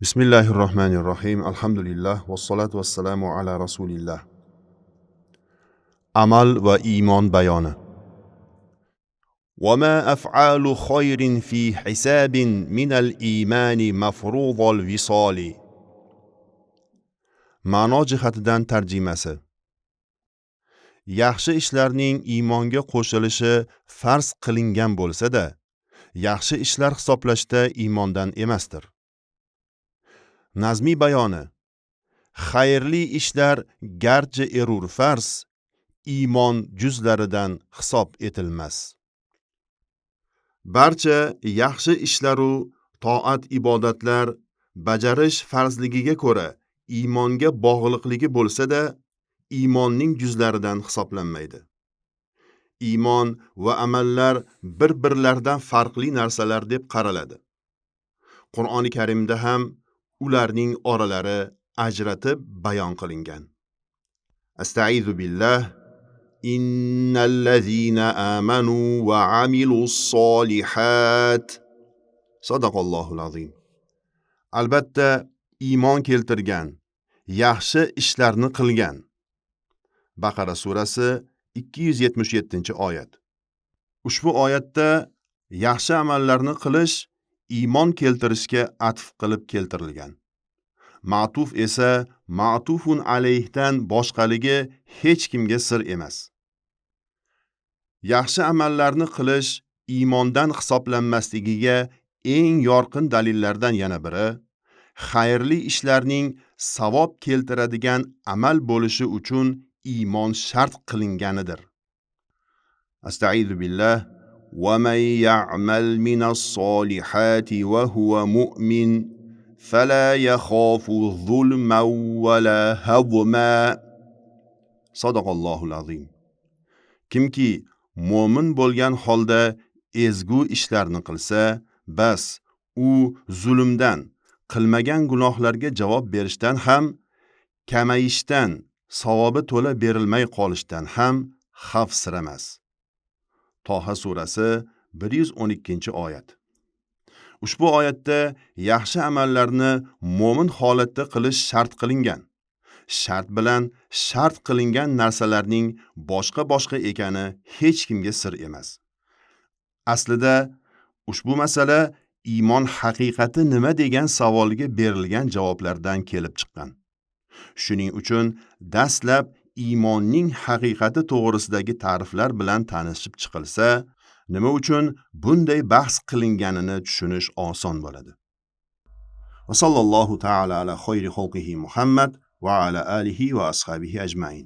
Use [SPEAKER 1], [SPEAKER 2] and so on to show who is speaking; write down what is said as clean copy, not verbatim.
[SPEAKER 1] Bismillahirrohmanirrohim. Alhamdulillah vassalatu vassalamu ala rasulillah. Amal va iymon bayoni. وما أفعال خير في حساب من الإيمان مفروض الوصال. Ma'no jihatidan tarjimasi. Yaxshi ishlarning iymonga qo'shilishi farz qilingan bo'lsa-da, yaxshi ishlar hisoblashda iymondan emasdir. Nazmiy bayoni. Xayrli ishlar garchi erur farz, iymon juzlaridan hisob etilmas. Barcha yaxshi ishlaru toat ibodatlar bajarish farzligiga ko'ra iymonga bog'liqligi bo'lsa-da, iymonning juzlaridan hisoblanmaydi. Iymon va amallar bir-birlaridan farqli narsalar deb qaraladi. Qur'oni Karimda ham ularning oralari ajratib bayon qilingan. Astaizu billah. Innallazina amanu va amilus solihat. Sadaqallohul azim. Albatta iymon keltirgan, yaxshi ishlarni qilgan. Baqara surasi 277-oyat. Ushbu oyatda yaxshi amallarni qilish iymon keltirishga atf qilib keltirilgan. Ma'tuf esa ma'tufun alayhdan boshqaligi hech kimga sir emas. Yaxshi amallarni qilish iymondan hisoblanmasligiga eng yorqin dalillardan yana biri, xayrli ishlarning savob keltiradigan amal bo'lishi uchun iymon shart qilinganidir. Astaizu billah. وَمَنْ يَعْمَلْ مِنَ الصَّالِحَاتِ وَهُوَ مُؤْمِنٌ فَلَا يَخَافُ ظُلْمًا وَلَا هَضْمًا. Sadaqallohul azim. Kimki mo'min bo'lgan holda ezgu ishlarni qilsa, bas u zulmdan, qilmagan gunohlarga javob berishdan ham, kamayishdan, savobi to'la berilmay qolishdan ham xavfsiramas. Toha surasi 112-oyat. Ushbu oyatda yaxshi amallarni mo'min holatda qilish shart qilingan. Shart bilan shart qilingan narsalarning boshqa ekani hech kimga sir emas. Aslida ushbu masala iymon haqiqati nima degan savoliga berilgan javoblardan kelib chiqqan. Shuning uchun dastlab iymonning haqiqati to'g'risidagi ta'riflar bilan tanishib chiqilsa, nima uchun bunday bahs qilinganini tushunish oson bo'ladi. Va sallallohu ta'ala ala xayri xalqihi Muhammad va ala alihi va ashabihi ajmain.